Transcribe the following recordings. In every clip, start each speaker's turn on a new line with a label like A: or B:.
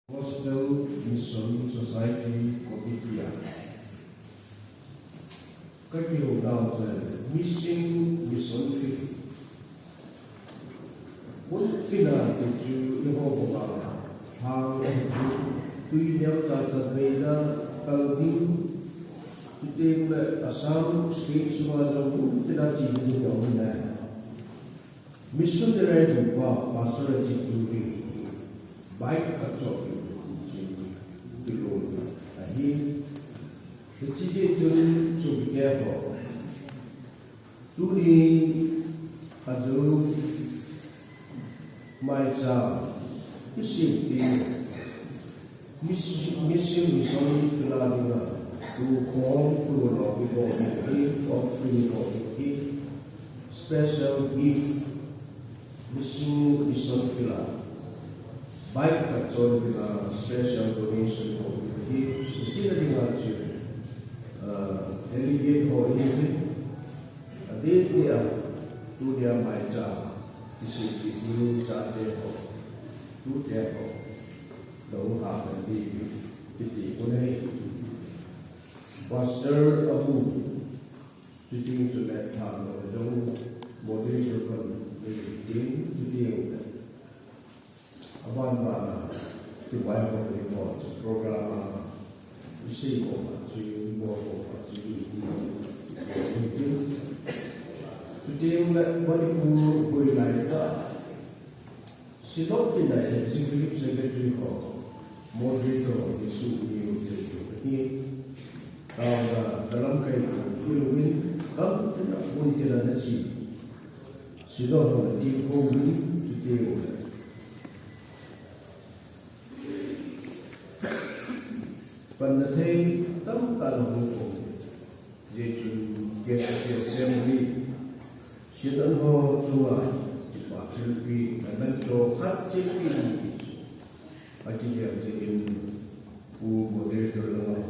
A: Gospel Mission Society of India. Các điều đạo về Mission Fit. Muốn tin là từ chữ yêu cầu của bạn hàng tuy nếu ta về ra tầng đi thì tìm lại Assam State Sumaja cũng tin là chỉ như nhau này. Mission để ra được qua pastor chỉ đi baik kacau di luar. Ahi, kecil jun sudah ho. Tu di aju mai sa, misi filadina. Tu kong tu lobi lobi offering lobi special gift misi filad. Baik kacau dengan special donation for he tidak dengan delegate for ini dia tu dia baca di sini tu cakap tu dia dong apa di mana pastor Abu jadi sudah tahu dong model itu dia Aban mana tu bayar report program isi koma tu buat tu dia mulai balik buat lain tak sidok pindah executive secretary ko moderator isu ini dalam kaitan ini kam tidak pun tidak nasi sidok di komi tu dia Pendatai tam kalau hukum, jadi kita assembly, sidang ho cuma dipakai di mana jokat jadi, aja jadi moderator dalam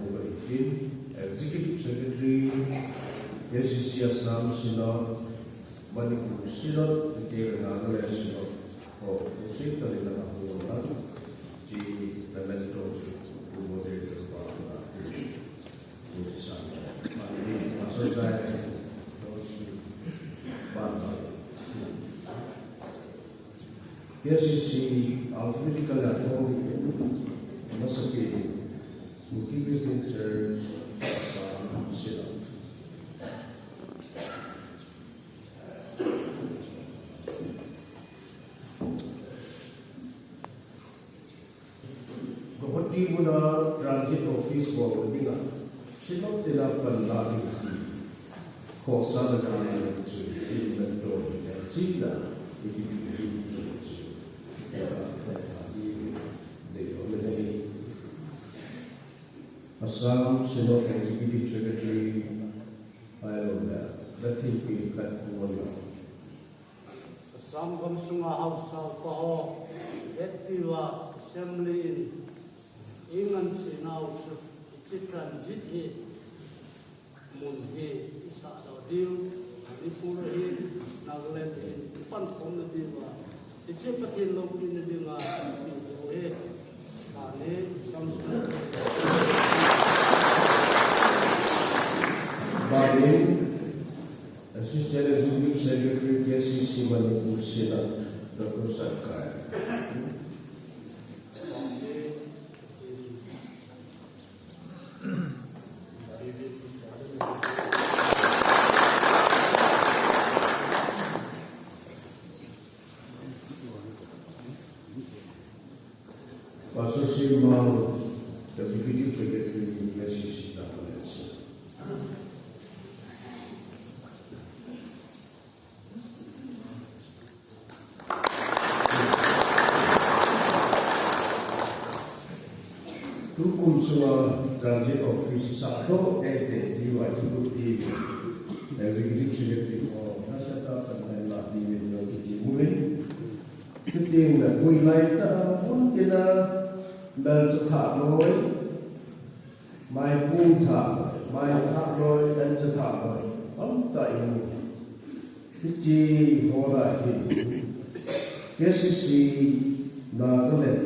A: ini, executive secretary, SCC Assam Sinod, Manipur Sinod, kita Nagaland Sinod, oh, kita di dalam hukum, jadi dalam itu moderator. SCC alphabetical masuk Multi-Christian Church Assam Sinod. Kehati muna transit office bawa dengan Sinod tidak pernah kosa dengan inventory dan cinta itu Assam Sinod Executive Secretary Ayodhya Latif Kat Kuala
B: Assam Kamsunga Hausa Koho Etpiwa Assembly Ingan Sinau Citran Jiti Munhi Isa Dodil Manipur Nagaland Pan Komnadiwa Icipatin Lopin Dinga Ohe Kane Samsung
A: Baik, Assistant Executive Secretary KCC Manipur Sinod Dr. Sarkar. Pastor Simau, Executive Secretary KCC Dr. Hukum semua transit office satu diwajib executive secretary nasihat pengelola di Universiti Mulin. Kita nak kuilai tak pun kita dan cetak loi, mai pun tak, mai cetak loi dan cetak loi. Tak ini. Kita mulai KCC na cái này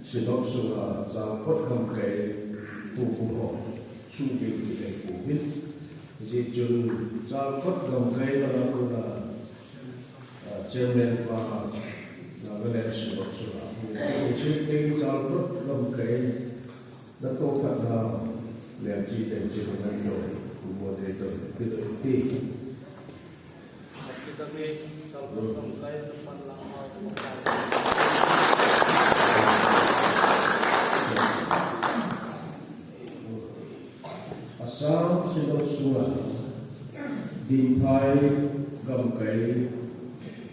A: sự đọc sự là giao cốt cầm cái tu phù hộ xung quanh cái phù biết gì chừng giao cốt cầm cái là chairman và là cái này sự đọc sự là chuyện tình giao cốt cầm cái nó tô phật nào là chỉ để chỉ là người của một đời đời cái đời đi
B: kita ni kalau sampai depan lama
A: Assam Sinop Sunga Dimpai Gam Kai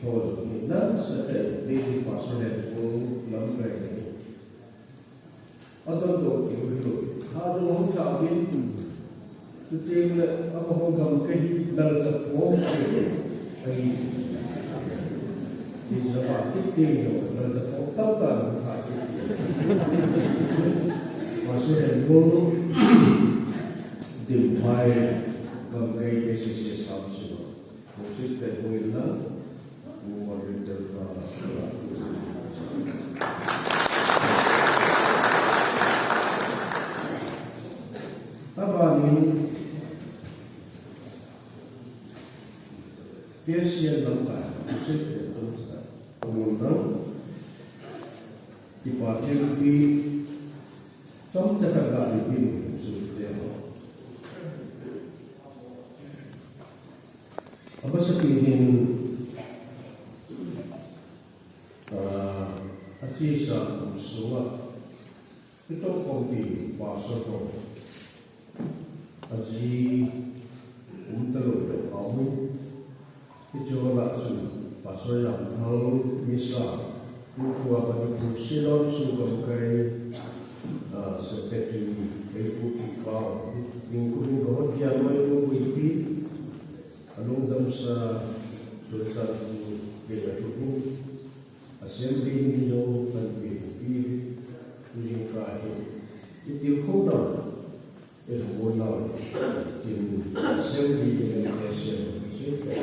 A: Thôi Nó sẽ đi vào số đẹp của lắm cái này ở đâu tổ kiểu rồi hai đứa không chào biết tôi tin là ông không cầm cái đợt tập vốn thì nó phải tiếp tiền rồi đợt tập vốn tất cả là phải và số đẹp vốn tìm phải cầm cái sẽ sao sửa một chút cái quyền đó mua được được các bạn cái xe lông cả sẽ để tôi muốn đó thì bảo trên khi trong tất cả những cái sự đều apa sabihin Atisa Suwa ito konti paso ko aji untalo do amu ito la su paso yang thal misa kuwa ba ku silon su kam kai secretary kai ku ka ingkung go dia mai ko ipi anong dam sa sultan gaya tuku assembly ninyo pagbibi yung kahit itil ko na ito mo na yung assembly ng nation siyempre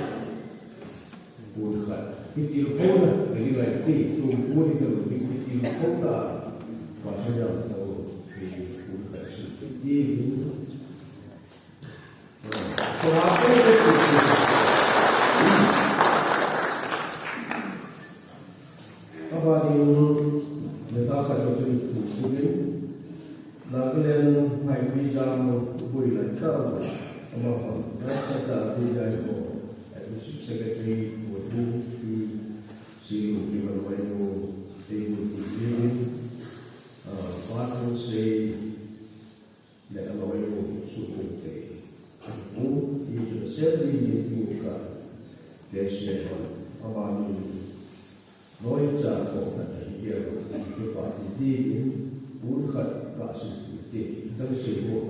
A: pulkat itil ko na nililay ti tungkol ito itil ko na masayang tao pulkat siyempre apa yang mereka kata itu mungkin lagian hai bijam builan kau ama rasa tak bijai ko itu secretary waktu di silu di mana itu ini patut se le aloyo suku te itu sekali ini bukan desa apa ni nói ra của các thầy kia cái quả thì đi muốn khẩn và sự thì dân sự của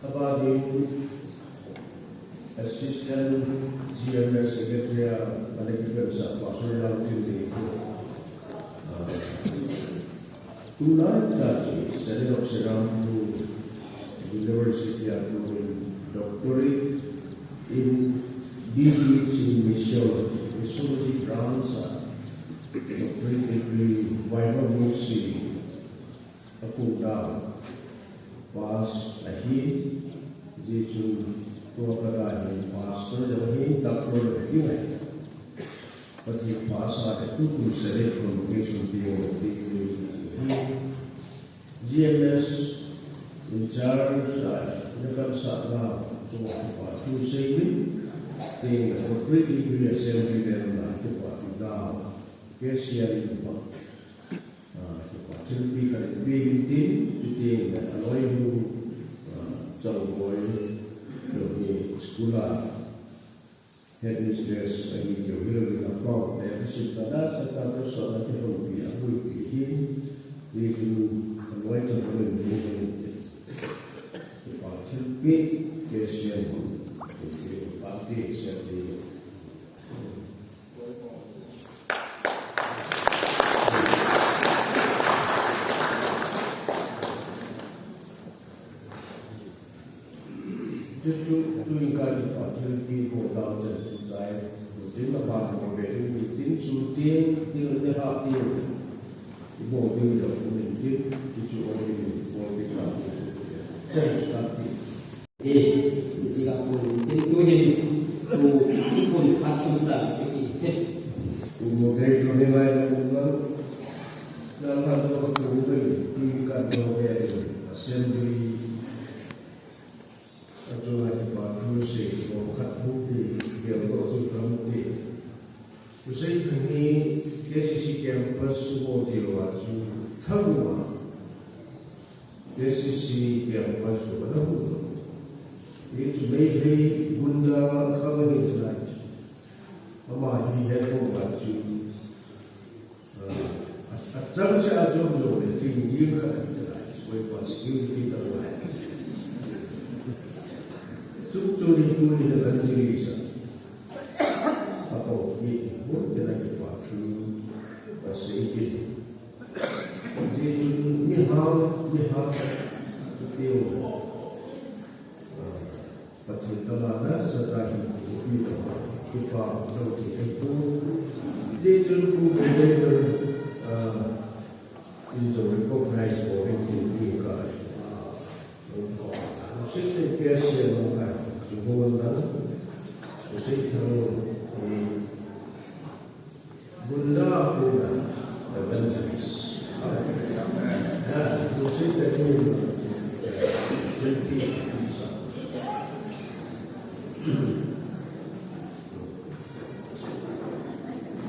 A: apa di Assistant GMS Secretary Manager sa Pastor Lantin ko. Tonight, setting up Seram to University of Doctorate in DPH in Missiology. Missiology grounds doctorate degree. Why not you see a cool down? Pass a heat. Tua kadang pastor jadi doctor lagi but he pass ada tu select convocation di GMS in charge dekat sana cuma waktu sini ting operate di assembly dan cepat dah kesian itu cepat lebih kali lebih ting dan aloy jauh Jadi sekolah headmistress lagi jauh lebih lapor dan kesimpulan serta persoalan teknologi yang berpikir itu mulai terbentuk cepat cepat kesian đi sẽ đi chú tôi cả đi phát triển cái bộ đào chân sung sai chính là bạn của về đi tính số tiền tiêu để họ tiêu bộ tiêu được của mình chứ chú ông mình bộ cái làm chân làm gì
C: thì chỉ là một cái tôi hình của cáiคนพัฒน์จังไปกี่เฮ็ด
A: một cái chỗ này là nó đang làm cho các cụ về đi cả đồ về xem đi cho lại và thu sĩ của các cụ thì điều đó chúng ta muốn thì tôi thấy thằng ấy cái gì campus của điều là chúng thâu mà cái gì campus của nó itu maybe bunda kalau itu lagi, mama ini heboh baju, asal saya jodoh itu dia kan itu lagi, supaya pasti kita lagi. Curi dengan diri saya, apa ini pun dengan baju, pasal ini, jadi mihal itu dia. Pertama serta hidup kita tahu itu dia juga boleh itu recognize orang tinggi kan. Mesti biasa orang semua orang mesti tahu bunda evangelis. Mesti tahu jadi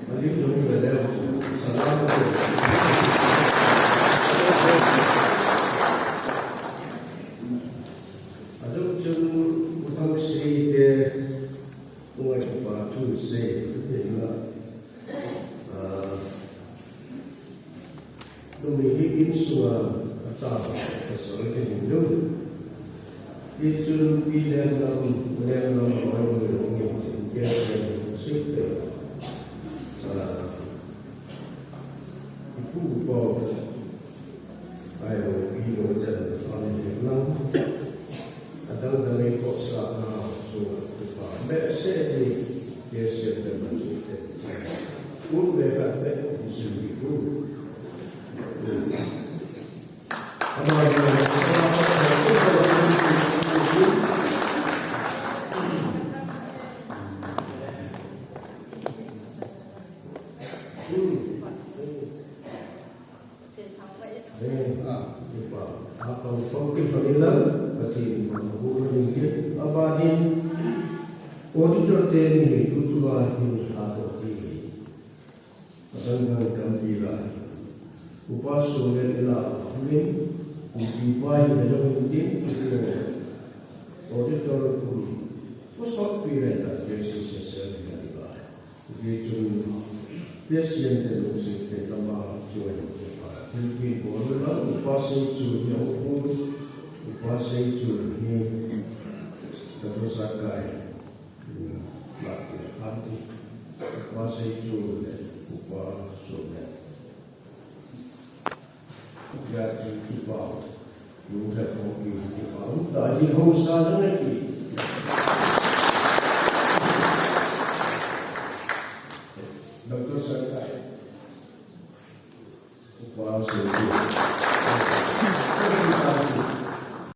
A: Balik dulu pada salam. Ada macam utang sih dia, mulai batu sih, dia memiliki suara acara kesal kehidupan. Itu pilihan dalam orang yang tinggal sektor ibu bawa ayo hidup dan orang yang kadang dalam kok sana so biasa di biasa dalam sektor pun mereka berada di sini pun atau mungkin fadilah berarti menghubung mungkin abadin auditor ini itu juga ini ada di dengan gembira upah sudah mungkin dibayar dalam mungkin auditor pun pusat pilihan dari sisi sosial itu biasanya terus kita mahu Jadi bolehlah upasai itu jauh, upasai itu ini terus akai, lagi hati, upasai itu upasai. Jadi kita mudah kopi kita, tadi hausa lagi. Doktor saya. Wow, so good.